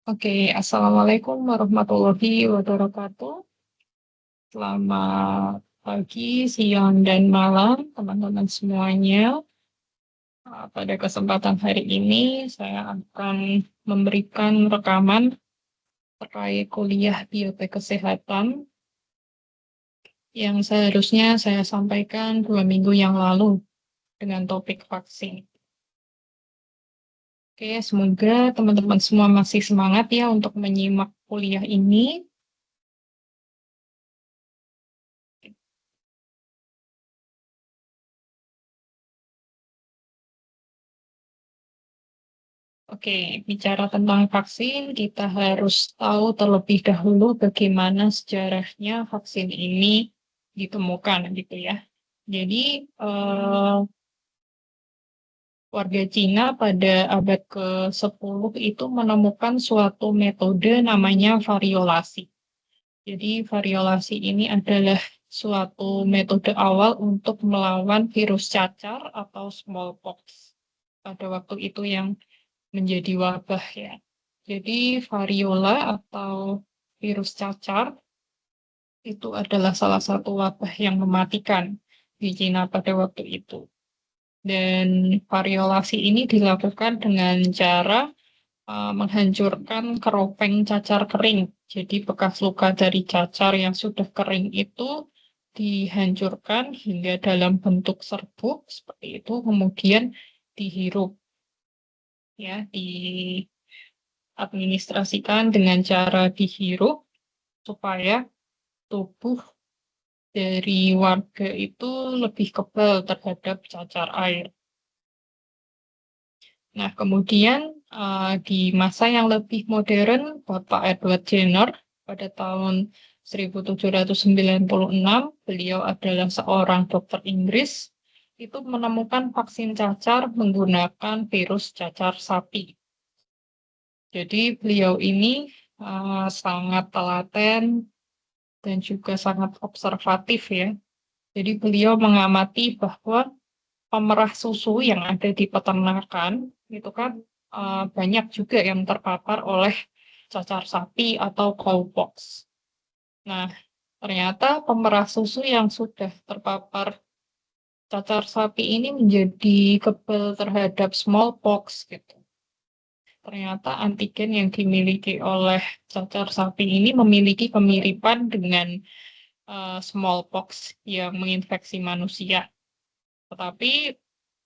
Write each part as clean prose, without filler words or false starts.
Oke, Assalamualaikum warahmatullahi wabarakatuh. Selamat pagi, siang, dan malam, teman-teman semuanya. Pada kesempatan hari ini, saya akan memberikan rekaman terkait kuliah biotek kesehatan yang seharusnya saya sampaikan 2 minggu yang lalu dengan topik vaksin. Oke, semoga teman-teman semua masih semangat ya untuk menyimak kuliah ini. Oke, bicara tentang vaksin, kita harus tahu terlebih dahulu bagaimana sejarahnya vaksin ini ditemukan, gitu ya. Jadi, warga Cina pada abad ke-10 itu menemukan suatu metode namanya variolasi. Jadi, variolasi ini adalah suatu metode awal untuk melawan virus cacar atau smallpox pada waktu itu yang menjadi wabah ya. Jadi variola atau virus cacar itu adalah salah satu wabah yang mematikan di Cina pada waktu itu. Dan variolasi ini dilakukan dengan cara menghancurkan keropeng cacar kering. Jadi bekas luka dari cacar yang sudah kering itu dihancurkan hingga dalam bentuk serbuk seperti itu, kemudian dihirup ya, diadministrasikan dengan cara dihirup supaya tubuh dari warga itu lebih kebal terhadap cacar air. Nah, kemudian di masa yang lebih modern, Bapak Edward Jenner pada tahun 1796, beliau adalah seorang dokter Inggris, itu menemukan vaksin cacar menggunakan virus cacar sapi. Jadi beliau ini sangat telaten dan juga sangat observatif ya. Jadi beliau mengamati bahwa pemerah susu yang ada di peternakan itu kan banyak juga yang terpapar oleh cacar sapi atau cowpox. Nah, ternyata pemerah susu yang sudah terpapar cacar sapi ini menjadi kebal terhadap smallpox gitu. Ternyata antigen yang dimiliki oleh cacar sapi ini memiliki kemiripan dengan smallpox yang menginfeksi manusia. Tetapi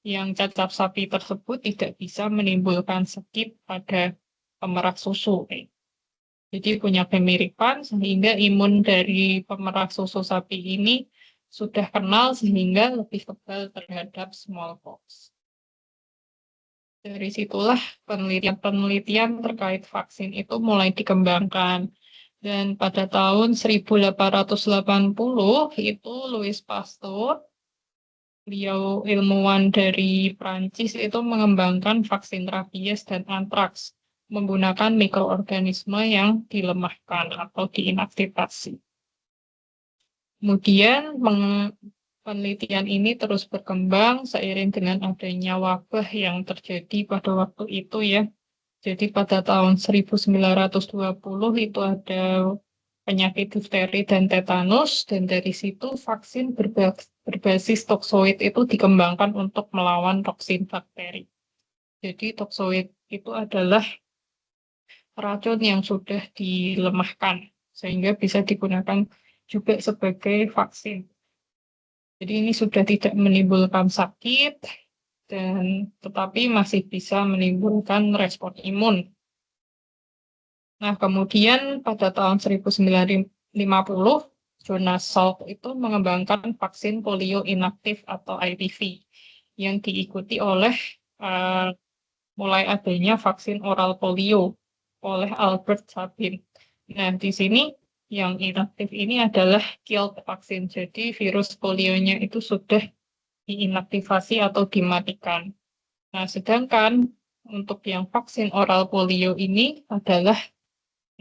yang cacar sapi tersebut tidak bisa menimbulkan sakit pada pemerah susu. Jadi punya kemiripan sehingga imun dari pemerah susu sapi ini sudah kenal sehingga lebih kebal terhadap smallpox. Dari situlah penelitian-penelitian terkait vaksin itu mulai dikembangkan. Dan pada tahun 1880 itu Louis Pasteur, beliau ilmuwan dari Prancis itu mengembangkan vaksin rabies dan antraks menggunakan mikroorganisme yang dilemahkan atau diinaktivasi. Kemudian penelitian ini terus berkembang seiring dengan adanya wabah yang terjadi pada waktu itu ya. Jadi pada tahun 1920 itu ada penyakit difteri dan tetanus, dan dari situ vaksin berbasis toksoid itu dikembangkan untuk melawan toksin bakteri. Jadi toksoid itu adalah racun yang sudah dilemahkan, sehingga bisa digunakan juga sebagai vaksin. Jadi ini sudah tidak menimbulkan sakit, dan tetapi masih bisa menimbulkan respon imun. Nah, kemudian pada tahun 1950, Jonas Salk itu mengembangkan vaksin polio inaktif atau IPV yang diikuti oleh uh, mulai adanya vaksin oral polio oleh Albert Sabin. Nah, di sini yang inaktif ini adalah killed vaksin. Jadi virus polionya itu sudah diinaktivasi atau dimatikan. Nah, sedangkan untuk yang vaksin oral polio ini adalah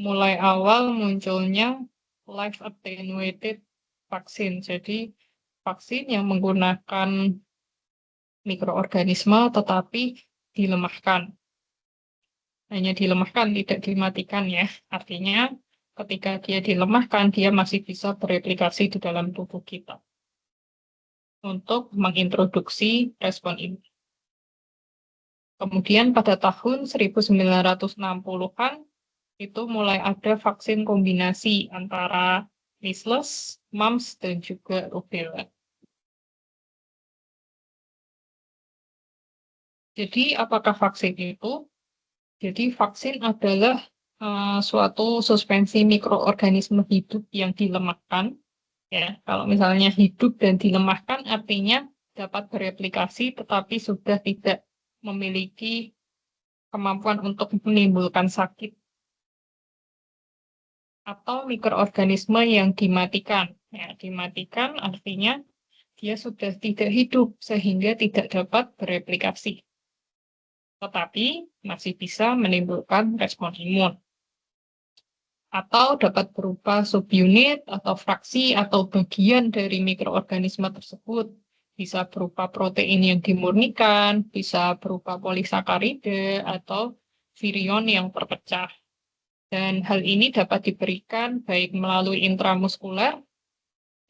mulai awal munculnya live attenuated vaksin. Jadi vaksin yang menggunakan mikroorganisme tetapi dilemahkan. hanya dilemahkan, tidak dimatikan ya. Artinya ketika dia dilemahkan, dia masih bisa bereplikasi di dalam tubuh kita untuk mengintroduksi respon ini. Kemudian pada tahun 1960-an itu mulai ada vaksin kombinasi antara measles, mumps, dan juga rubella. Jadi apakah vaksin itu? Jadi vaksin adalah suatu suspensi mikroorganisme hidup yang dilemahkan. Ya, kalau misalnya hidup dan dilemahkan artinya dapat bereplikasi tetapi sudah tidak memiliki kemampuan untuk menimbulkan sakit, atau mikroorganisme yang dimatikan. Ya, dimatikan artinya dia sudah tidak hidup sehingga tidak dapat bereplikasi, tetapi masih bisa menimbulkan respon imun. Atau dapat berupa subunit atau fraksi atau bagian dari mikroorganisme tersebut. Bisa berupa protein yang dimurnikan, bisa berupa polisakarida atau virion yang terpecah. Dan hal ini dapat diberikan baik melalui intramuskuler,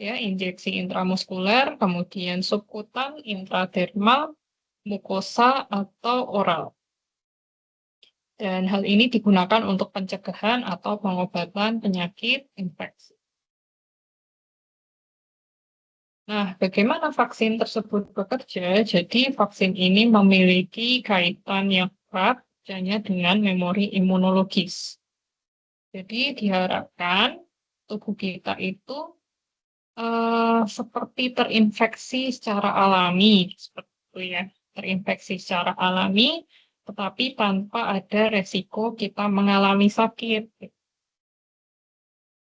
ya, injeksi intramuskuler, kemudian subkutan, intradermal, mukosa, atau oral. Dan hal ini digunakan untuk pencegahan atau pengobatan penyakit infeksi. Nah, bagaimana vaksin tersebut bekerja? Jadi, vaksin ini memiliki kaitan yang erat dengan memori imunologis. Jadi, diharapkan tubuh kita itu seperti terinfeksi secara alami, seperti itu ya, terinfeksi secara alami, tetapi tanpa ada resiko kita mengalami sakit.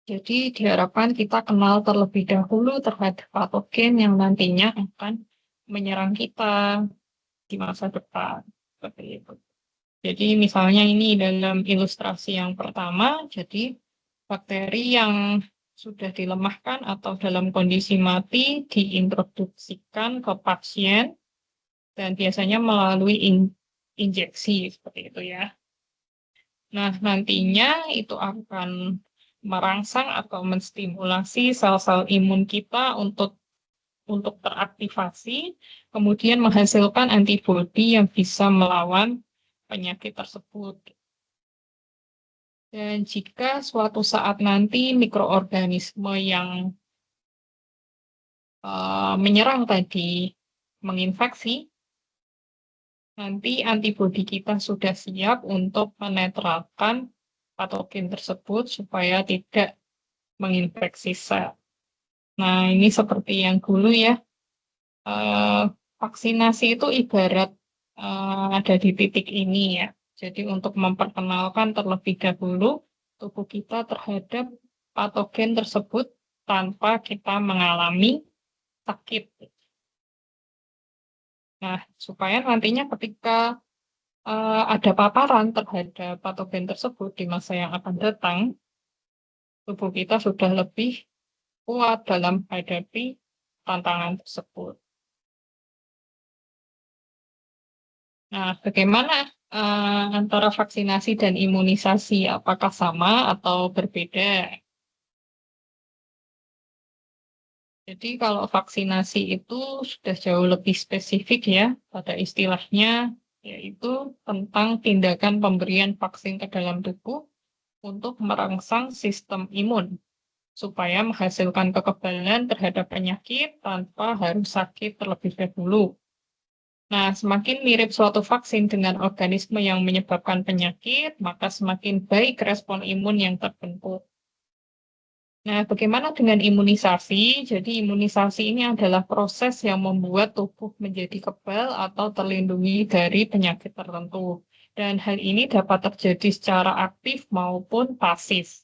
Jadi diharapkan kita kenal terlebih dahulu terhadap patogen yang nantinya akan menyerang kita di masa depan. Seperti itu. Jadi misalnya ini dalam ilustrasi yang pertama, jadi bakteri yang sudah dilemahkan atau dalam kondisi mati diintroduksikan ke pasien dan biasanya melalui injeksi seperti itu ya. Nah, nantinya itu akan merangsang atau menstimulasi sel-sel imun kita untuk teraktivasi, kemudian menghasilkan antibodi yang bisa melawan penyakit tersebut. Dan jika suatu saat nanti mikroorganisme yang menyerang tadi menginfeksi, nanti antibodi kita sudah siap untuk menetralkan patogen tersebut supaya tidak menginfeksi sel. Nah, ini seperti yang dulu ya, vaksinasi itu ibarat ada di titik ini ya. Jadi untuk memperkenalkan terlebih dahulu tubuh kita terhadap patogen tersebut tanpa kita mengalami sakit. Nah, supaya nantinya ketika ada paparan terhadap patogen tersebut di masa yang akan datang, tubuh kita sudah lebih kuat dalam menghadapi tantangan tersebut. Nah, bagaimana antara vaksinasi dan imunisasi? Apakah sama atau berbeda? Jadi kalau vaksinasi itu sudah jauh lebih spesifik ya pada istilahnya, yaitu tentang tindakan pemberian vaksin ke dalam tubuh untuk merangsang sistem imun supaya menghasilkan kekebalan terhadap penyakit tanpa harus sakit terlebih dahulu. Nah, semakin mirip suatu vaksin dengan organisme yang menyebabkan penyakit, maka semakin baik respon imun yang terbentuk. Nah, bagaimana dengan imunisasi? Jadi, imunisasi ini adalah proses yang membuat tubuh menjadi kebal atau terlindungi dari penyakit tertentu. Dan hal ini dapat terjadi secara aktif maupun pasif.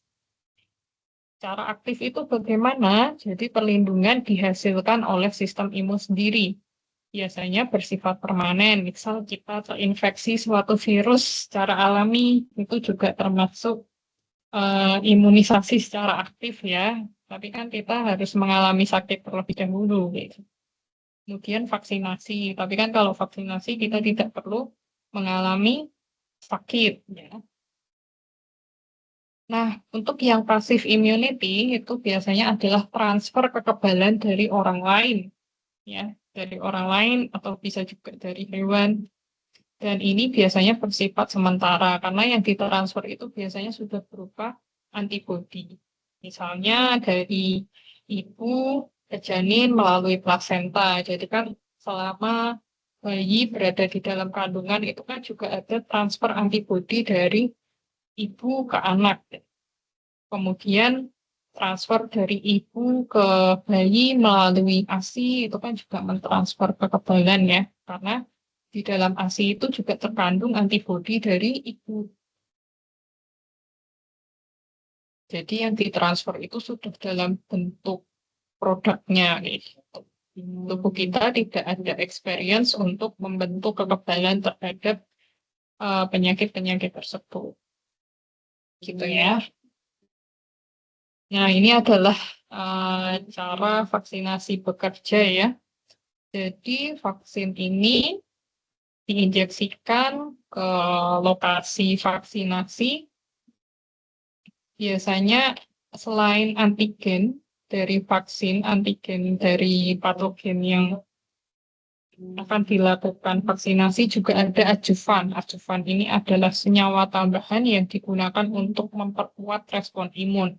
Cara aktif itu bagaimana? Jadi perlindungan dihasilkan oleh sistem imun sendiri. Biasanya bersifat permanen. Misal kita terinfeksi suatu virus secara alami, itu juga termasuk imunisasi secara aktif ya. Tapi kan kita harus mengalami sakit terlebih dahulu. Gitu. Kemudian vaksinasi. Tapi kan kalau vaksinasi kita tidak perlu mengalami sakit. Ya. Nah, untuk yang passive immunity itu biasanya adalah transfer kekebalan dari orang lain, ya, dari orang lain atau bisa juga dari hewan. Dan ini biasanya bersifat sementara karena yang ditransfer itu biasanya sudah berupa antibodi. Misalnya dari ibu ke janin melalui plasenta. Jadi kan selama bayi berada di dalam kandungan itu kan juga ada transfer antibodi dari ibu ke anak. Kemudian transfer dari ibu ke bayi melalui ASI itu kan juga mentransfer kekebalan ya, karena di dalam ASI itu juga terkandung antibodi dari ibu. Jadi yang ditransfer itu sudah dalam bentuk produknya gitu. Tubuh kita tidak ada experience untuk membentuk kekebalan terhadap penyakit-penyakit tersebut. Gitu ya. Nah, ini adalah cara vaksinasi bekerja ya. Jadi vaksin ini diinjeksikan ke lokasi vaksinasi. Biasanya selain antigen dari vaksin, antigen dari patogen yang akan dilakukan vaksinasi juga ada adjuvan. Adjuvan ini adalah senyawa tambahan yang digunakan untuk memperkuat respon imun.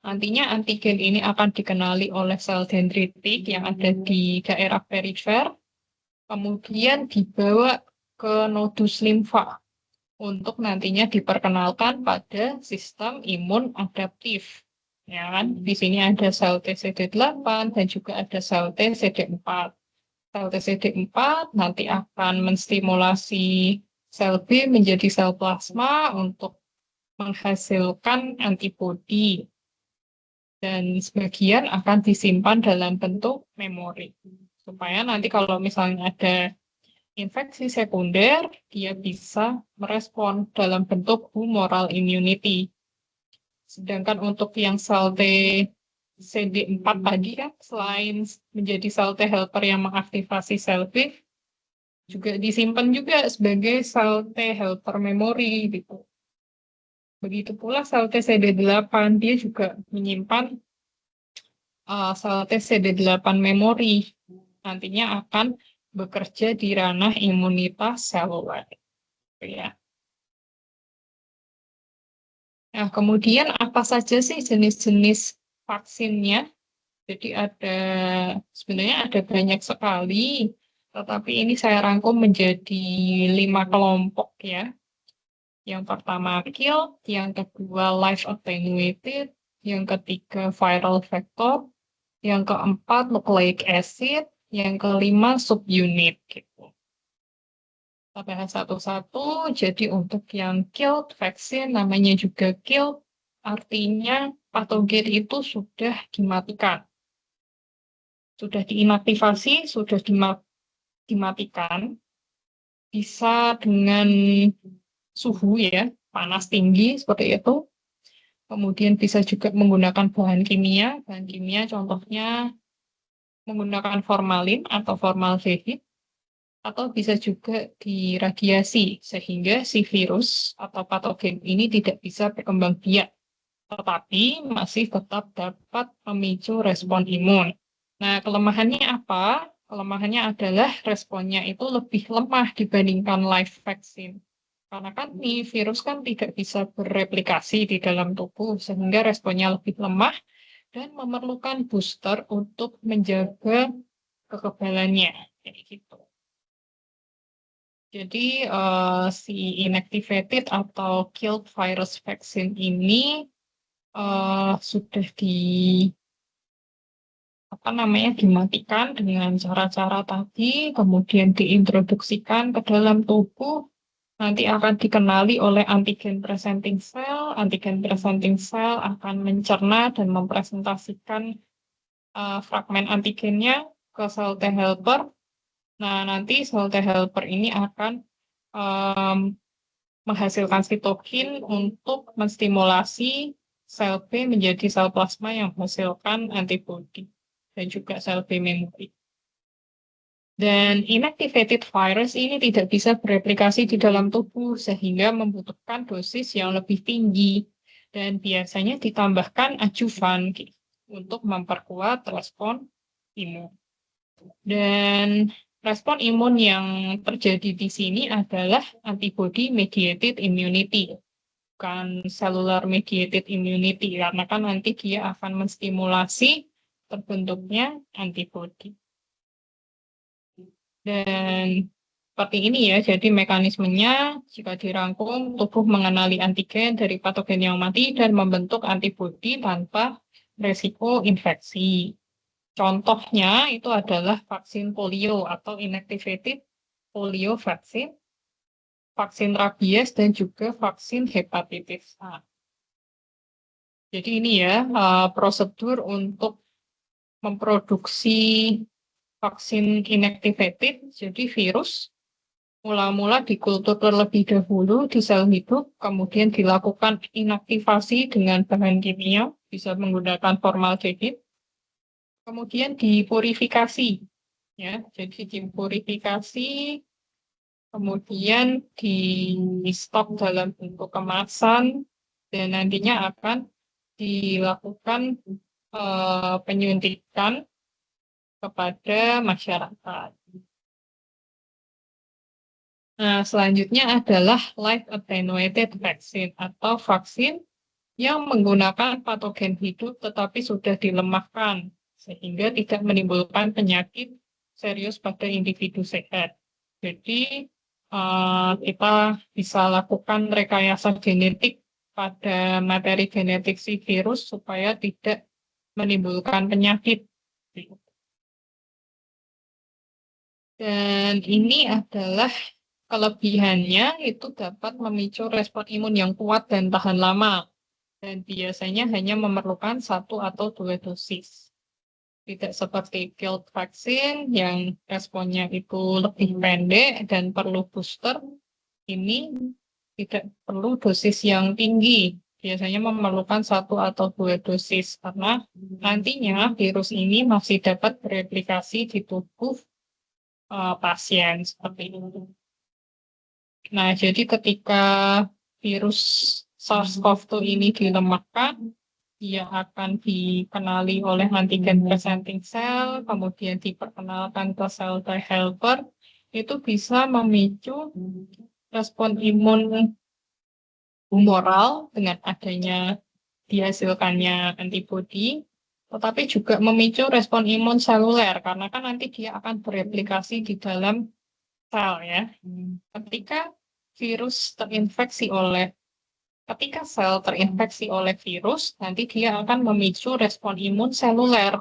Nantinya antigen ini akan dikenali oleh sel dendritik yang ada di daerah perifer, kemudian dibawa ke nodus limfa untuk nantinya diperkenalkan pada sistem imun adaptif. Ya kan? Di sini ada sel TCD8 dan juga ada sel TCD4. Sel TCD4 nanti akan menstimulasi sel B menjadi sel plasma untuk menghasilkan antibodi dan sebagian akan disimpan dalam bentuk memori supaya nanti kalau misalnya ada infeksi sekunder dia bisa merespon dalam bentuk humoral immunity. Sedangkan untuk yang sel T CD4 tadi kan selain menjadi sel T helper yang mengaktifasi sel B juga disimpan juga sebagai sel T helper memory gitu. Begitu pula sel T CD8 dia juga menyimpan sel T CD8 memori nantinya akan bekerja di ranah imunitas seluler. Ya. Nah, kemudian apa saja sih jenis-jenis vaksinnya? Jadi sebenarnya ada banyak sekali, tetapi ini saya rangkum menjadi 5 kelompok ya. Yang pertama kill, yang kedua live attenuated, yang ketiga viral vector, yang keempat nucleic acid, yang kelima subunit gitu. Kita bahas satu-satu. Jadi untuk yang killed vaksin namanya juga killed, artinya patogen itu sudah dimatikan. Sudah diinaktivasi, sudah dimatikan, bisa dengan suhu ya, panas tinggi seperti itu. Kemudian bisa juga menggunakan bahan kimia. Bahan kimia contohnya menggunakan formalin atau formaldehid, atau bisa juga diradiasi sehingga si virus atau patogen ini tidak bisa berkembang biak, tetapi masih tetap dapat memicu respon imun. Nah, kelemahannya apa? Kelemahannya adalah responnya itu lebih lemah dibandingkan live vaksin. Karena kan nih virus kan tidak bisa bereplikasi di dalam tubuh, sehingga responnya lebih lemah dan memerlukan booster untuk menjaga kekebalannya. Kayak gitu. Jadi si inactivated atau killed virus vaccine ini sudah dimatikan dengan cara-cara tadi, kemudian diintroduksikan ke dalam tubuh, nanti akan dikenali oleh antigen presenting cell. Antigen presenting cell akan mencerna dan mempresentasikan fragmen antigennya ke sel T helper. Nah, nanti sel T helper ini akan um, menghasilkan sitokin untuk menstimulasi sel B menjadi sel plasma yang menghasilkan antibodi dan juga sel B memori. Dan inactivated virus ini tidak bisa bereplikasi di dalam tubuh sehingga membutuhkan dosis yang lebih tinggi dan biasanya ditambahkan adjuvan untuk memperkuat respon imun. Dan respon imun yang terjadi di sini adalah antibody mediated immunity, bukan cellular mediated immunity, karena kan nanti dia akan menstimulasi terbentuknya antibody. Dan seperti ini ya, jadi mekanismenya jika dirangkum, tubuh mengenali antigen dari patogen yang mati dan membentuk antibodi tanpa resiko infeksi. Contohnya itu adalah vaksin polio atau inactivated polio vaksin, vaksin rabies, dan juga vaksin hepatitis A. Jadi ini ya prosedur untuk memproduksi vaksin inactivated, jadi virus mula-mula dikultur terlebih dahulu di sel hidup, kemudian dilakukan inaktivasi dengan bahan kimia, bisa menggunakan formaldehid, kemudian dipurifikasi, ya, jadi dipurifikasi, kemudian di stok dalam bentuk kemasan, dan nantinya akan dilakukan penyuntikan kepada masyarakat. Nah, selanjutnya adalah live attenuated vaccine atau vaksin yang menggunakan patogen hidup tetapi sudah dilemahkan sehingga tidak menimbulkan penyakit serius pada individu sehat. Jadi kita bisa lakukan rekayasa genetik pada materi genetik si virus supaya tidak menimbulkan penyakit. Dan ini adalah kelebihannya itu dapat memicu respon imun yang kuat dan tahan lama. Dan biasanya hanya memerlukan 1 atau 2 dosis. Tidak seperti field vaksin yang responnya itu lebih pendek dan perlu booster. Ini tidak perlu dosis yang tinggi. Biasanya memerlukan 1 atau 2 dosis karena nantinya virus ini masih dapat bereplikasi di tubuh pasien seperti itu. Nah, jadi ketika virus SARS-CoV-2 ini dilemahkan, dia akan dikenali oleh antigen presenting cell, kemudian diperkenalkan ke sel T helper, itu bisa memicu respon imun humoral dengan adanya dihasilkannya antibodi, tetapi juga memicu respon imun seluler, karena kan nanti dia akan bereplikasi di dalam sel ya. Ketika sel terinfeksi oleh virus, nanti dia akan memicu respon imun seluler.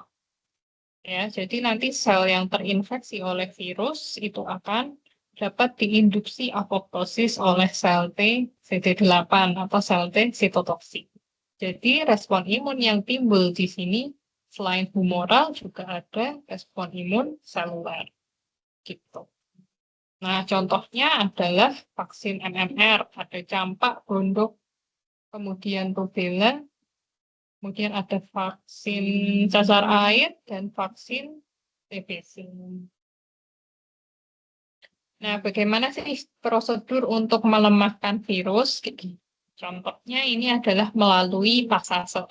Ya, jadi nanti sel yang terinfeksi oleh virus itu akan dapat diinduksi apoptosis oleh sel T CD8 atau sel T sitotoksik. Jadi respon imun yang timbul di sini selain humoral juga ada respon imun seluler. Gitu. Nah, contohnya adalah vaksin MMR, ada campak, gondok, kemudian rubella, kemudian ada vaksin cacar air, dan vaksin TBC. Nah, bagaimana sih prosedur untuk melemahkan virus? Contohnya ini adalah melalui pasase.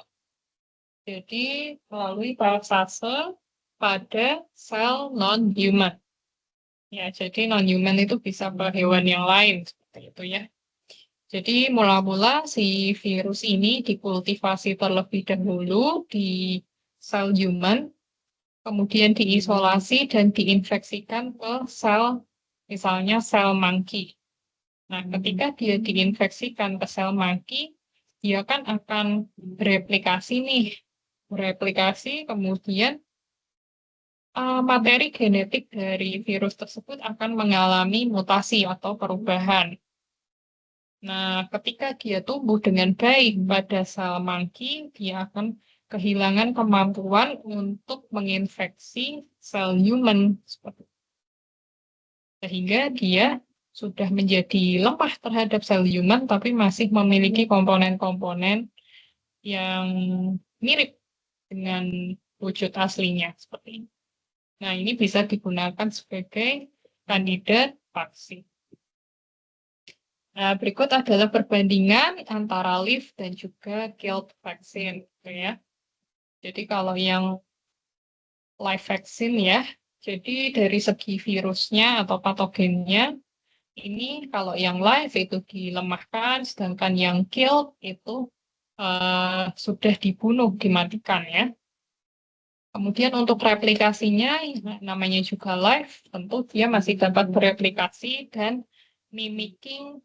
Jadi, melalui pasase pada sel non-human. Ya, jadi non-human itu bisa ke hewan yang lain, seperti itu ya. Jadi mula-mula si virus ini dikultivasi terlebih dahulu di sel human, kemudian diisolasi dan diinfeksikan ke sel, misalnya sel monkey. Nah, ketika dia diinfeksikan ke sel monkey, dia kan akan bereplikasi nih. Bereplikasi, kemudian materi genetik dari virus tersebut akan mengalami mutasi atau perubahan. Nah, ketika dia tumbuh dengan baik pada sel monkey, dia akan kehilangan kemampuan untuk menginfeksi sel human. Sehingga dia sudah menjadi lemah terhadap sel human, tapi masih memiliki komponen-komponen yang mirip dengan wujud aslinya. Seperti ini. Nah, ini bisa digunakan sebagai kandidat vaksin. Nah, berikut adalah perbandingan antara live dan juga killed vaksin, gitu ya. Jadi kalau yang live vaksin ya, jadi dari segi virusnya atau patogennya, ini kalau yang live itu dilemahkan, sedangkan yang killed itu sudah dibunuh, dimatikan ya. Kemudian untuk replikasinya, namanya juga live, tentu dia masih dapat bereplikasi dan mimicking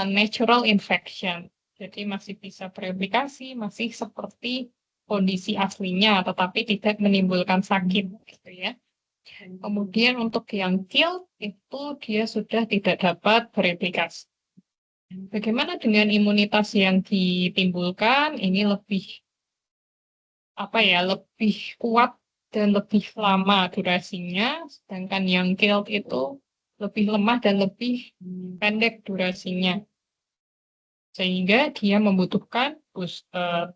natural infection. Jadi masih bisa bereplikasi, masih seperti kondisi aslinya, tetapi tidak menimbulkan sakit, gitu ya. Kemudian untuk yang kill itu dia sudah tidak dapat bereplikasi. Bagaimana dengan imunitas yang ditimbulkan? Ini lebih lebih kuat dan lebih lama durasinya, sedangkan yang killed itu lebih lemah dan lebih pendek durasinya, sehingga dia membutuhkan booster.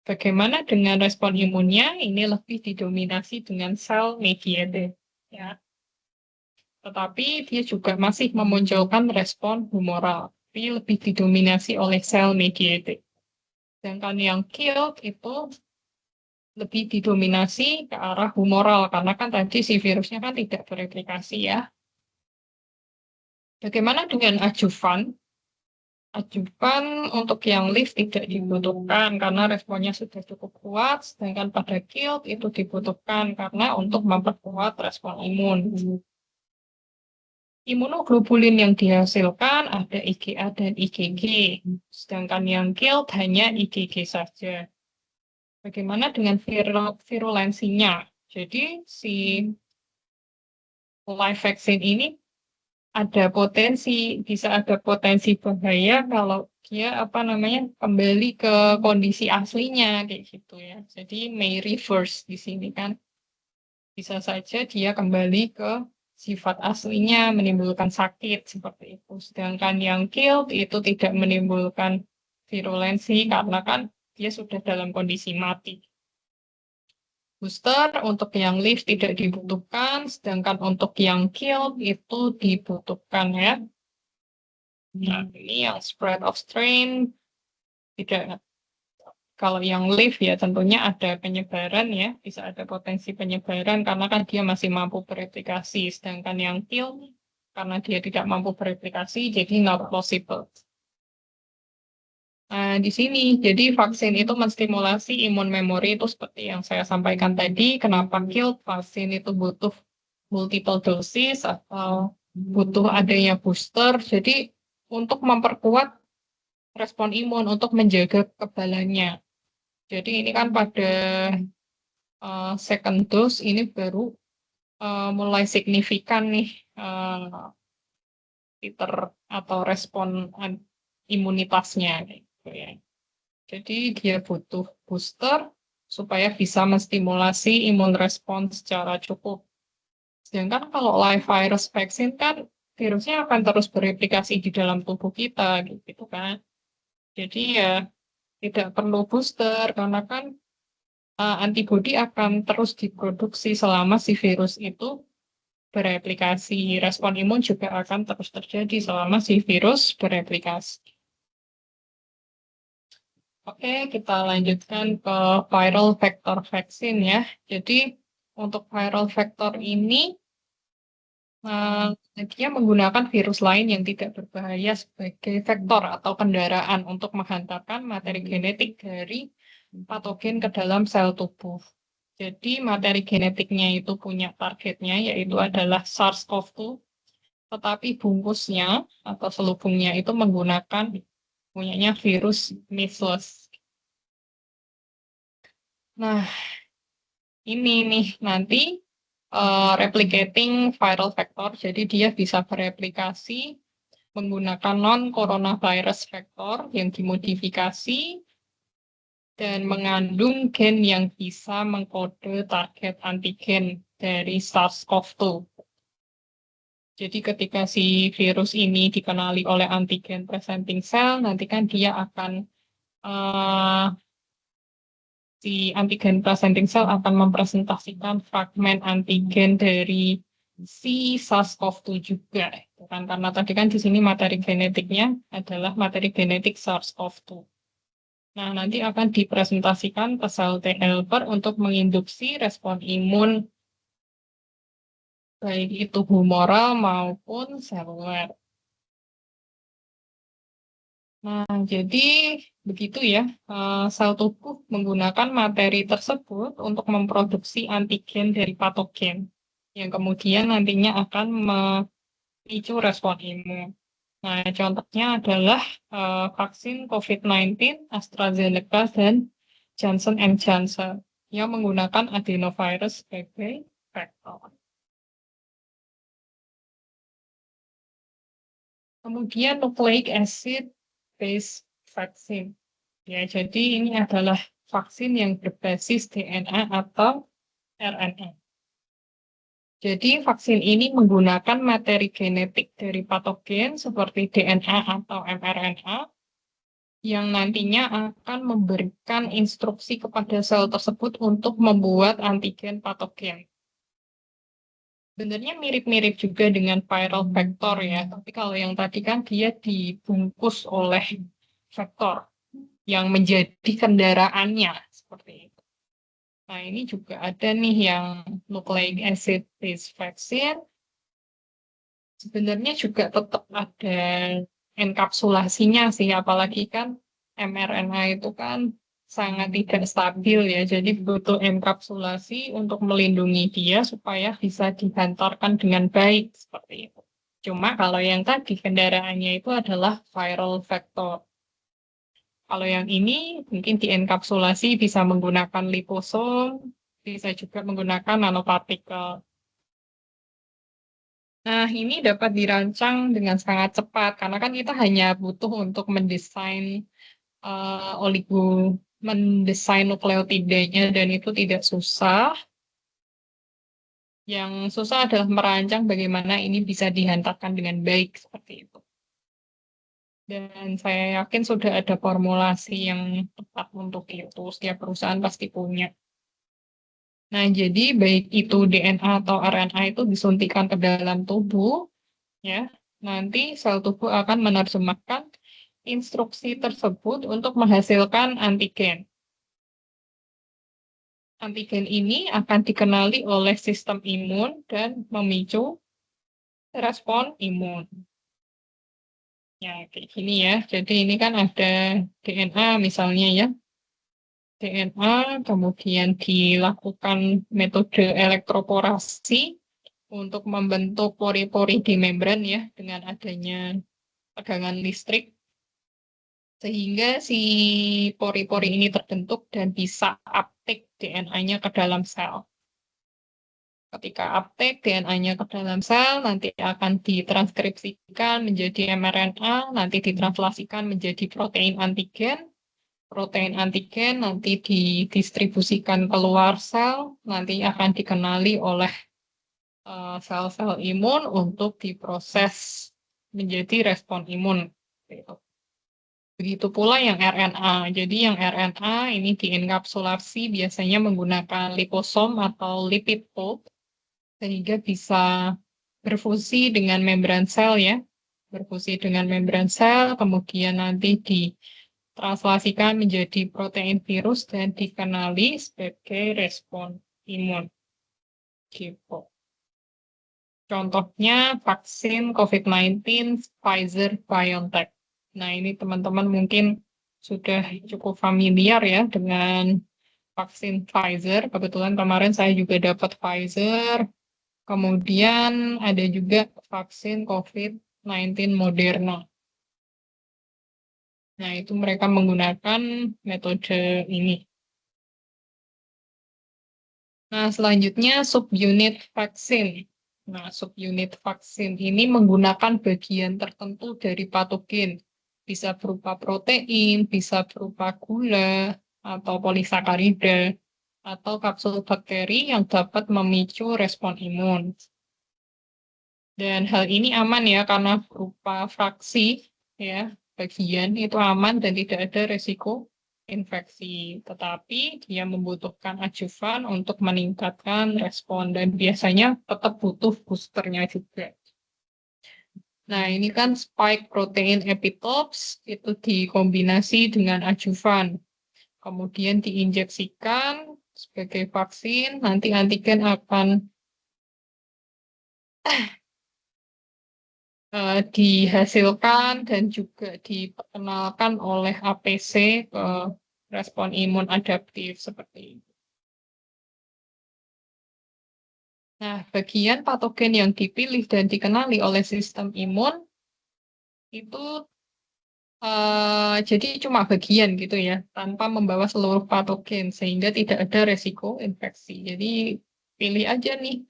Bagaimana dengan respon imunnya? Ini lebih didominasi dengan sel mediated, ya. Tetapi dia juga masih memunculkan respon humoral, tapi lebih didominasi oleh sel mediated. Sedangkan yang killed itu lebih didominasi ke arah humoral, karena kan tadi si virusnya kan tidak bereplikasi ya. Bagaimana dengan ajuvan? Ajuvan untuk yang live tidak dibutuhkan karena responnya sudah cukup kuat, sedangkan pada killed itu dibutuhkan karena untuk memperkuat respon imun. Imunoglobulin yang dihasilkan ada IgA dan IgG, sedangkan yang killed hanya IgG saja. Bagaimana dengan virulensinya? Jadi si live vaccine ini bisa ada potensi bahaya kalau dia kembali ke kondisi aslinya kayak gitu ya. Jadi may reverse di sini kan. Bisa saja dia kembali ke sifat aslinya, menimbulkan sakit seperti itu. Sedangkan yang killed itu tidak menimbulkan virulensi karena kan dia sudah dalam kondisi mati. Booster untuk yang live tidak dibutuhkan, sedangkan untuk yang killed itu dibutuhkan ya. Nah, ini yang spread of strain tidak. Kalau yang live ya tentunya ada penyebaran ya, bisa ada potensi penyebaran karena kan dia masih mampu bereplikasi, sedangkan yang kill karena dia tidak mampu bereplikasi jadi not possible. Nah, di sini jadi vaksin itu menstimulasi imun memori itu seperti yang saya sampaikan tadi, kenapa kill vaksin itu butuh multiple dosis atau butuh adanya booster. Jadi untuk memperkuat respon imun untuk menjaga kekebalannya. Jadi ini kan pada second dose ini baru mulai signifikan nih titer atau respon imunitasnya gitu ya. Jadi dia butuh booster supaya bisa menstimulasi imun respon secara cukup. Sedangkan kalau live virus vaksin kan virusnya akan terus bereplikasi di dalam tubuh kita gitu kan. Jadi ya tidak perlu booster karena kan antibodi akan terus diproduksi selama si virus itu bereplikasi. Respon imun juga akan terus terjadi selama si virus bereplikasi. Oke, kita lanjutkan ke viral vector vaksin ya. Jadi untuk viral vector ini dia menggunakan virus lain yang tidak berbahaya sebagai vektor atau kendaraan untuk menghantarkan materi genetik dari patogen ke dalam sel tubuh. Jadi materi genetiknya itu punya targetnya yaitu adalah SARS-CoV-2, tetapi bungkusnya atau selubungnya itu menggunakan punyanya virus measles. Nah, ini nih nanti replicating viral vector, jadi dia bisa bereplikasi menggunakan non-coronavirus vector yang dimodifikasi dan mengandung gen yang bisa mengkode target antigen dari SARS-CoV-2. Jadi ketika si virus ini dikenali oleh antigen presenting cell, nanti kan dia akan si antigen presenting cell akan mempresentasikan fragmen antigen dari si SARS-CoV-2 juga. Karena tadi kan di sini materi genetiknya adalah materi genetik SARS-CoV-2. Nah, nanti akan dipresentasikan ke sel T helper untuk menginduksi respon imun baik itu humoral maupun seluler. Nah, jadi begitu ya, sel tubuh menggunakan materi tersebut untuk memproduksi antigen dari patogen, yang kemudian nantinya akan memicu respon imun. Nah, contohnya adalah vaksin COVID-19, AstraZeneca, dan Johnson Johnson, yang menggunakan adenovirus sebagai vektor. Kemudian nucleic acid based vaccine. Ya, jadi ini adalah vaksin yang berbasis DNA atau RNA. Jadi vaksin ini menggunakan materi genetik dari patogen seperti DNA atau mRNA yang nantinya akan memberikan instruksi kepada sel tersebut untuk membuat antigen patogen. Sebenarnya mirip-mirip juga dengan viral vector ya, tapi kalau yang tadi kan dia dibungkus oleh vektor yang menjadi kendaraannya seperti itu. Nah, ini juga ada nih yang nucleic acid based vaccine. Sebenarnya juga tetap ada enkapsulasinya sih, apalagi kan mRNA itu kan sangat tidak stabil ya, jadi butuh enkapsulasi untuk melindungi dia supaya bisa dihantarkan dengan baik seperti itu. Cuma kalau yang tadi kendaraannya itu adalah viral vector. Kalau yang ini mungkin dienkapsulasi bisa menggunakan liposom, bisa juga menggunakan nanopartikel. Nah, ini dapat dirancang dengan sangat cepat karena kan kita hanya butuh untuk mendesain mendesain nukleotidanya dan itu tidak susah. Yang susah adalah merancang bagaimana ini bisa dihantarkan dengan baik seperti itu. Dan saya yakin sudah ada formulasi yang tepat untuk itu. Setiap perusahaan pasti punya. Nah, jadi baik itu DNA atau RNA itu disuntikan ke dalam tubuh, ya. Nanti sel tubuh akan menerjemahkan instruksi tersebut untuk menghasilkan antigen. Antigen ini akan dikenali oleh sistem imun dan memicu respon imun. Ya, kayak gini ya. Jadi ini kan ada DNA misalnya ya. DNA kemudian dilakukan metode elektroporasi untuk membentuk pori-pori di membran ya dengan adanya tegangan listrik sehingga si pori-pori ini terbentuk dan bisa uptake DNA-nya ke dalam sel. Ketika uptake DNA-nya ke dalam sel, nanti akan ditranskripsikan menjadi mRNA, nanti ditranslasikan menjadi protein antigen. Protein antigen nanti didistribusikan keluar sel, nanti akan dikenali oleh sel-sel imun untuk diproses menjadi respon imun. Begitu pula yang RNA. Jadi yang RNA ini dienkapsulasi biasanya menggunakan liposom atau lipid probe sehingga bisa berfungsi dengan membran sel ya. Berfungsi dengan membran sel, kemudian nanti ditranslasikan menjadi protein virus dan dikenali sebagai respon imun. Gitu. Contohnya vaksin COVID-19 Pfizer-BioNTech. Nah, ini teman-teman mungkin sudah cukup familiar ya dengan vaksin Pfizer. Kebetulan kemarin saya juga dapat Pfizer. Kemudian ada juga vaksin COVID-19 Moderna. Nah, itu mereka menggunakan metode ini. Nah, selanjutnya subunit vaksin. Nah, subunit vaksin ini menggunakan bagian tertentu dari patogen. Bisa berupa protein, bisa berupa gula, atau polisakarida, atau kapsul bakteri yang dapat memicu respon imun. Dan hal ini aman ya, karena berupa fraksi, ya, bagian itu aman dan tidak ada resiko infeksi, tetapi dia membutuhkan adjuvan untuk meningkatkan respon dan biasanya tetap butuh boosternya juga. Nah, ini kan spike protein epitopes itu dikombinasi dengan adjuvan. Kemudian diinjeksikan sebagai vaksin, nanti antigen akan dihasilkan dan juga diperkenalkan oleh APC ke respon imun adaptif seperti itu. Nah, bagian patogen yang dipilih dan dikenali oleh sistem imun itu jadi cuma bagian gitu ya, tanpa membawa seluruh patogen sehingga tidak ada resiko infeksi. Jadi pilih aja nih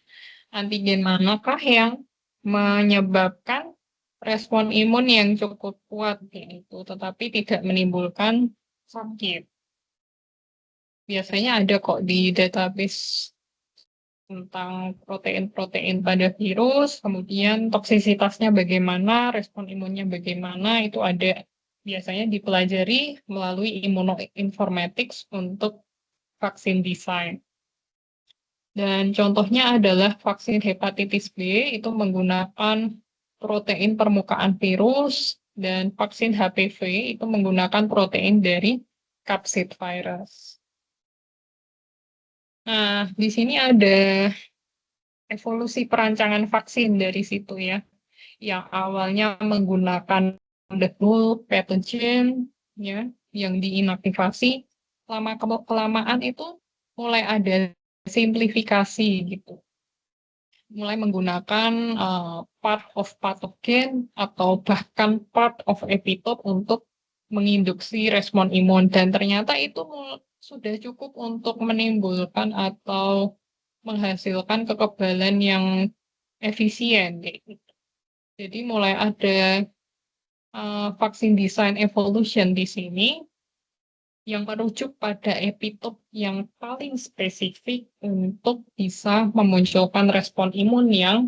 antigen manakah yang menyebabkan respon imun yang cukup kuat gitu, tetapi tidak menimbulkan sakit. Biasanya ada kok di database tentang protein-protein pada virus, kemudian toksisitasnya bagaimana, respon imunnya bagaimana, itu ada biasanya dipelajari melalui immunoinformatics untuk vaksin desain. Dan contohnya adalah vaksin hepatitis B, itu menggunakan protein permukaan virus, dan vaksin HPV itu menggunakan protein dari kapsid virus. Nah, di sini ada evolusi perancangan vaksin dari situ ya, yang awalnya menggunakan the null pathogen ya, yang diinaktivasi, kelamaan itu mulai ada simplifikasi gitu. Mulai menggunakan part of pathogen atau bahkan part of epitope untuk menginduksi respon imun, dan ternyata itu sudah cukup untuk menimbulkan atau menghasilkan kekebalan yang efisien gitu. Jadi mulai ada vaksin design evolution di sini yang merujuk pada epitop yang paling spesifik untuk bisa memunculkan respon imun yang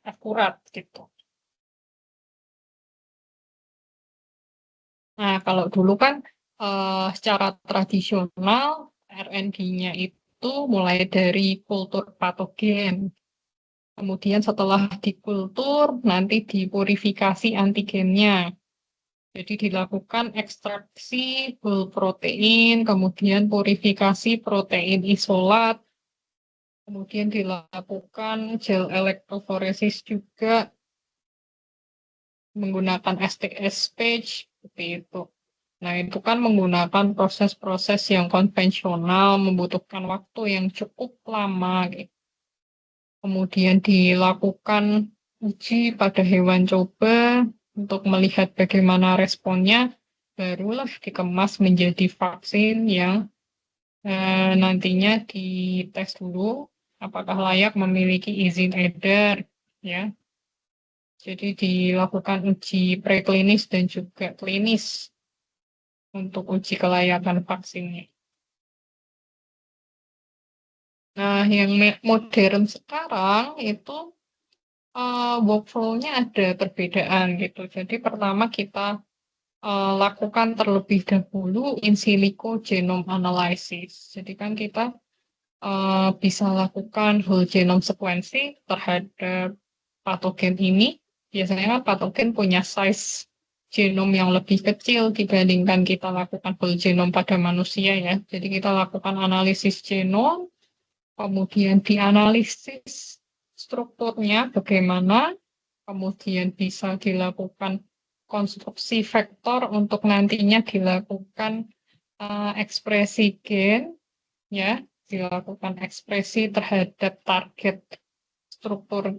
akurat gitu. Nah, kalau dulu kan secara tradisional RND-nya itu mulai dari kultur patogen. Kemudian setelah dikultur, nanti dipurifikasi antigennya. Jadi dilakukan ekstraksi whole protein, kemudian purifikasi protein isolat, kemudian dilakukan gel elektroforesis juga menggunakan STS page, seperti itu. Nah, itu kan menggunakan proses-proses yang konvensional, membutuhkan waktu yang cukup lama. Gitu. Kemudian dilakukan uji pada hewan coba untuk melihat bagaimana responnya, barulah dikemas menjadi vaksin yang nantinya dites dulu apakah layak memiliki izin edar, ya. Jadi dilakukan uji preklinis dan juga klinis untuk uji kelayakan vaksinnya. Nah, yang modern sekarang itu workflow-nya ada perbedaan gitu. Jadi pertama kita lakukan terlebih dahulu in silico genome analysis. Jadi kan kita bisa lakukan whole genome sequencing terhadap patogen ini. Biasanya kan patogen punya size genom yang lebih kecil dibandingkan kita lakukan whole genome pada manusia ya. Jadi kita lakukan analisis genom, kemudian dianalisis strukturnya bagaimana, kemudian bisa dilakukan konstruksi vektor untuk nantinya dilakukan ekspresi gen, ya, dilakukan ekspresi terhadap target struktur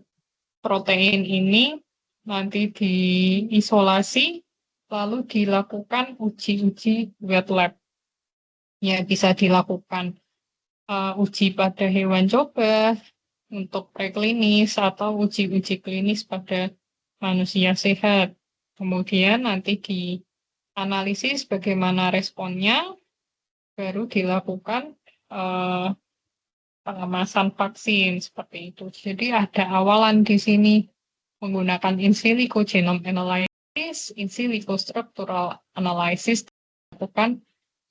protein ini, nanti diisolasi, lalu dilakukan uji-uji wet lab. Ya, bisa dilakukan uji pada hewan coba untuk preklinis atau uji-uji klinis pada manusia sehat. Kemudian nanti dianalisis bagaimana responnya, baru dilakukan pengemasan vaksin seperti itu. Jadi ada awalan di sini menggunakan in silico genome analysis, in silico structural analysis, dilakukan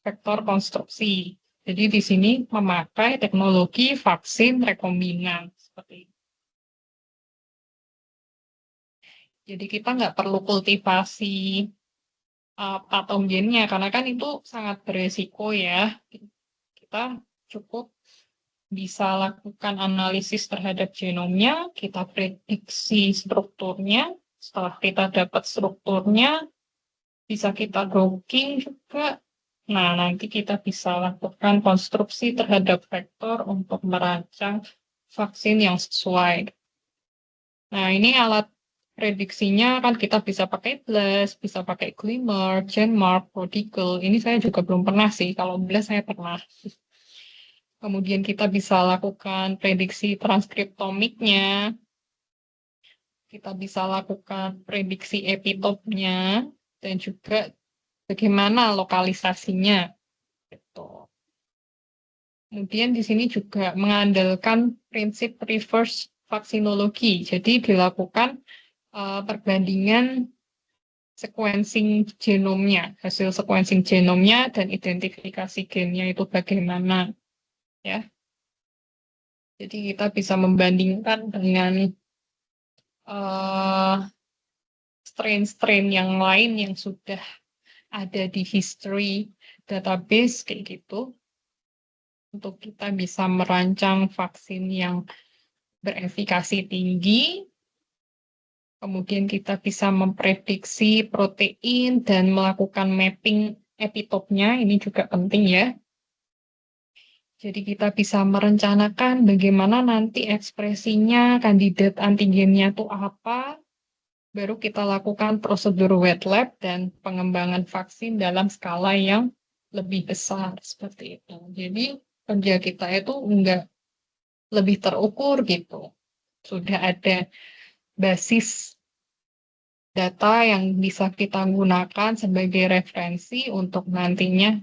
vektor konstruksi. Jadi di sini memakai teknologi vaksin rekombinan seperti itu. Jadi kita nggak perlu kultivasi patogennya karena kan itu sangat beresiko ya. Kita cukup bisa lakukan analisis terhadap genomnya, kita prediksi strukturnya. Setelah kita dapat strukturnya, bisa kita docking juga. Nah, nanti kita bisa lakukan konstruksi terhadap vektor untuk merancang vaksin yang sesuai. Nah, ini alat prediksinya kan kita bisa pakai BLAST, bisa pakai Gleamer, GenMark, Prodigal. Ini saya juga belum pernah sih, kalau BLAST saya pernah. Kemudian kita bisa lakukan prediksi transkriptomiknya, kita bisa lakukan prediksi epitopnya, dan juga bagaimana lokalisasinya. Gitu. Kemudian di sini juga mengandalkan prinsip reverse vaksinologi. Jadi dilakukan perbandingan sequencing genomnya, hasil sequencing genomnya dan identifikasi gennya itu bagaimana. Ya. Jadi kita bisa membandingkan dengan strain-strain yang lain yang sudah ada di history database kayak gitu untuk kita bisa merancang vaksin yang berefikasi tinggi. Kemudian kita bisa memprediksi protein dan melakukan mapping epitopnya, ini juga penting ya. Jadi kita bisa merencanakan bagaimana nanti ekspresinya kandidat antigennya itu apa, baru kita lakukan prosedur wet lab dan pengembangan vaksin dalam skala yang lebih besar seperti itu. Jadi kerja kita itu enggak lebih terukur gitu. Sudah ada basis data yang bisa kita gunakan sebagai referensi untuk nantinya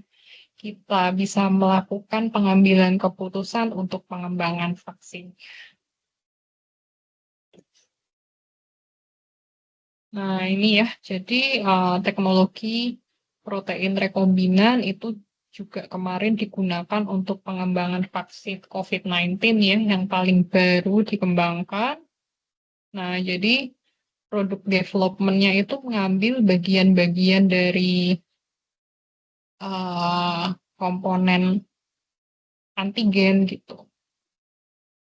kita bisa melakukan pengambilan keputusan untuk pengembangan vaksin. Nah, ini ya, jadi teknologi protein rekombinan itu juga kemarin digunakan untuk pengembangan vaksin COVID-19 ya, yang paling baru dikembangkan. Nah, jadi produk development-nya itu mengambil bagian-bagian dari komponen antigen gitu.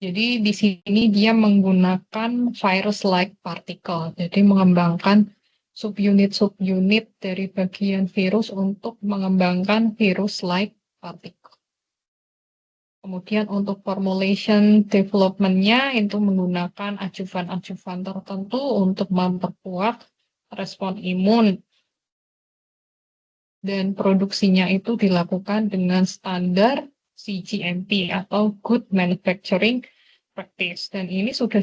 Jadi di sini dia menggunakan virus-like particle, jadi mengembangkan subunit-subunit dari bagian virus untuk mengembangkan virus-like particle. Kemudian untuk formulation development-nya itu menggunakan ajuvan-ajuvan tertentu untuk memperkuat respon imun. Dan produksinya itu dilakukan dengan standar CGMP atau Good Manufacturing Practice. Dan ini sudah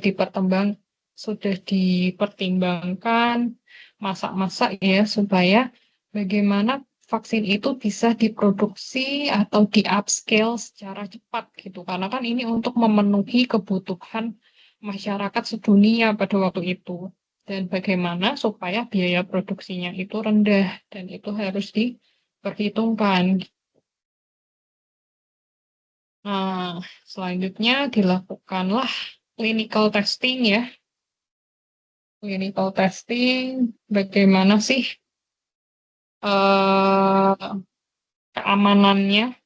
dipertimbangkan masak-masak ya supaya bagaimana vaksin itu bisa diproduksi atau di-upscale secara cepat gitu. Karena kan ini untuk memenuhi kebutuhan masyarakat sedunia pada waktu itu. Dan bagaimana supaya biaya produksinya itu rendah dan itu harus diperhitungkan. Nah, selanjutnya dilakukanlah clinical testing ya. Clinical testing, bagaimana sih keamanannya?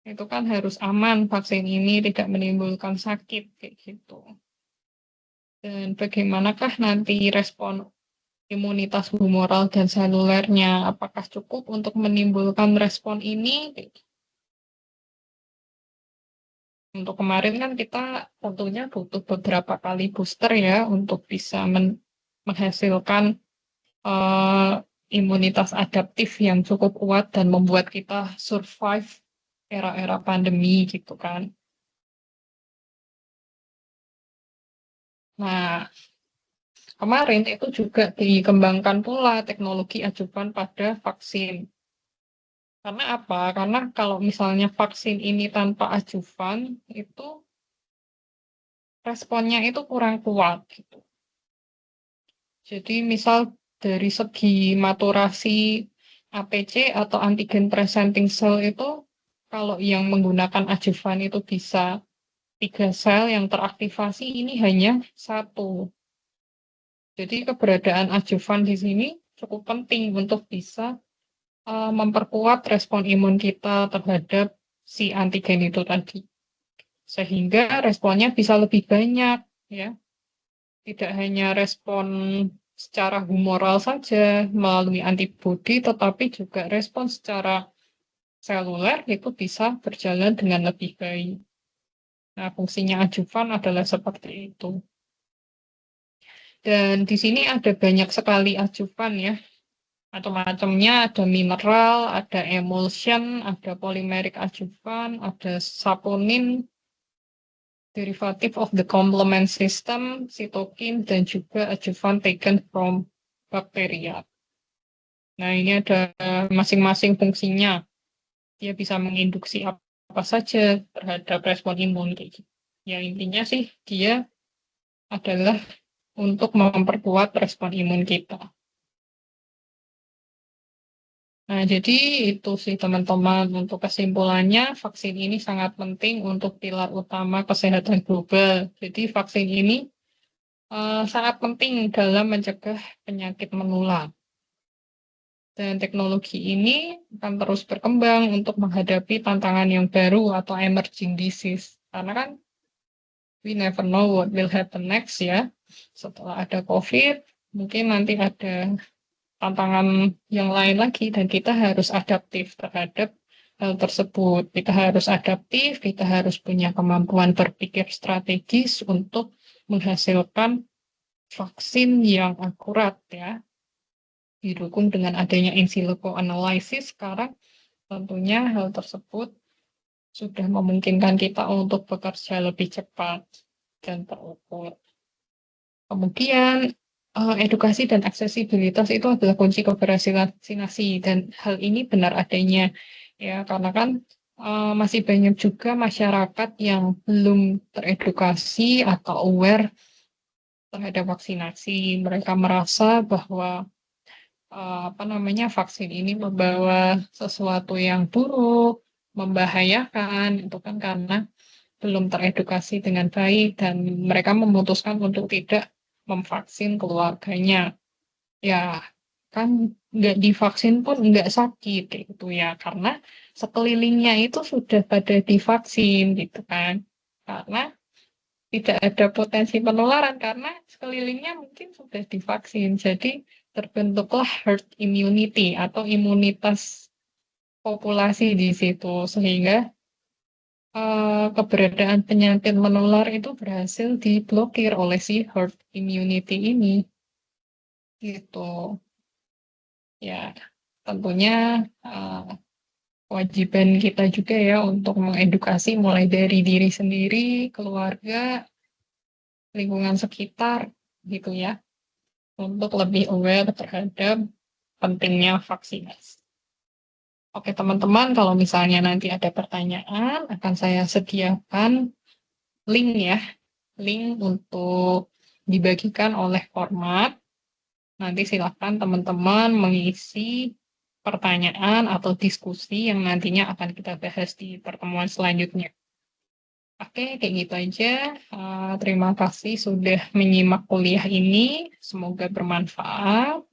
Itu kan harus aman, vaksin ini tidak menimbulkan sakit, kayak gitu. Dan bagaimanakah nanti respon imunitas humoral dan selulernya? Apakah cukup untuk menimbulkan respon ini? Untuk kemarin kan kita tentunya butuh beberapa kali booster ya untuk bisa menghasilkan imunitas adaptif yang cukup kuat dan membuat kita survive era-era pandemi gitu kan. Nah, kemarin itu juga dikembangkan pula teknologi ajuvan pada vaksin. Karena apa? Karena kalau misalnya vaksin ini tanpa ajuvan, itu responnya itu kurang kuat gitu. Jadi misal dari segi maturasi APC atau antigen presenting cell itu kalau yang menggunakan adjuvan itu bisa 3 sel yang teraktivasi, ini hanya 1. Jadi keberadaan adjuvan di sini cukup penting untuk bisa memperkuat respon imun kita terhadap si antigen itu tadi. Sehingga responnya bisa lebih banyak, ya. Tidak hanya respon secara humoral saja melalui antibodi, tetapi juga respon secara seluler itu bisa berjalan dengan lebih baik. Nah, fungsinya adjuvan adalah seperti itu. Dan di sini ada banyak sekali adjuvan ya. Macam-macamnya, ada mineral, ada emulsion, ada polymeric adjuvan, ada saponin, derivative of the complement system, sitokin, dan juga adjuvan taken from bacteria. Nah, ini ada masing-masing fungsinya. Dia bisa menginduksi apa saja terhadap respon imun. Ya, intinya sih dia adalah untuk memperkuat respon imun kita. Nah, jadi itu sih teman-teman, untuk kesimpulannya, vaksin ini sangat penting untuk pilar utama kesehatan global. Jadi vaksin ini sangat penting dalam mencegah penyakit menular. Dan teknologi ini akan terus berkembang untuk menghadapi tantangan yang baru atau emerging disease. Karena kan we never know what will happen next ya. Setelah ada COVID, mungkin nanti ada tantangan yang lain lagi dan kita harus adaptif terhadap hal tersebut. Kita harus adaptif, kita harus punya kemampuan berpikir strategis untuk menghasilkan vaksin yang akurat ya. Didukung dengan adanya in silico analysis sekarang, tentunya hal tersebut sudah memungkinkan kita untuk bekerja lebih cepat dan terukur. Kemudian edukasi dan aksesibilitas itu adalah kunci keberhasilan vaksinasi, dan hal ini benar adanya ya, karena kan masih banyak juga masyarakat yang belum teredukasi atau aware terhadap vaksinasi. Mereka merasa bahwa vaksin ini membawa sesuatu yang buruk, membahayakan, itu kan karena belum teredukasi dengan baik dan mereka memutuskan untuk tidak memvaksin keluarganya. Ya, kan nggak divaksin pun nggak sakit kayak gitu ya, karena sekelilingnya itu sudah pada divaksin gitu kan. Karena tidak ada potensi penularan karena sekelilingnya mungkin sudah divaksin. Jadi terbentuklah herd immunity atau imunitas populasi di situ sehingga keberadaan penyakit menular itu berhasil diblokir oleh si herd immunity ini. Gitu. Ya, tentunya kewajiban kita juga ya untuk mengedukasi mulai dari diri sendiri, keluarga, lingkungan sekitar, gitu ya, untuk lebih aware terhadap pentingnya vaksinasi. Oke, teman-teman, kalau misalnya nanti ada pertanyaan, akan saya sediakan link ya, link untuk dibagikan oleh format. Nanti silakan teman-teman mengisi pertanyaan atau diskusi yang nantinya akan kita bahas di pertemuan selanjutnya. Oke, kayak gitu aja. Terima kasih sudah menyimak kuliah ini. Semoga bermanfaat.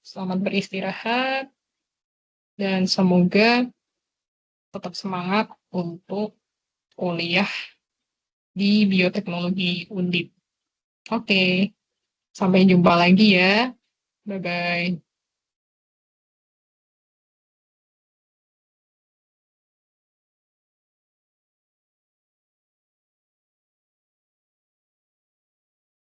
Selamat beristirahat. Dan semoga tetap semangat untuk kuliah di bioteknologi Undip. Oke, sampai jumpa lagi ya. Bye-bye.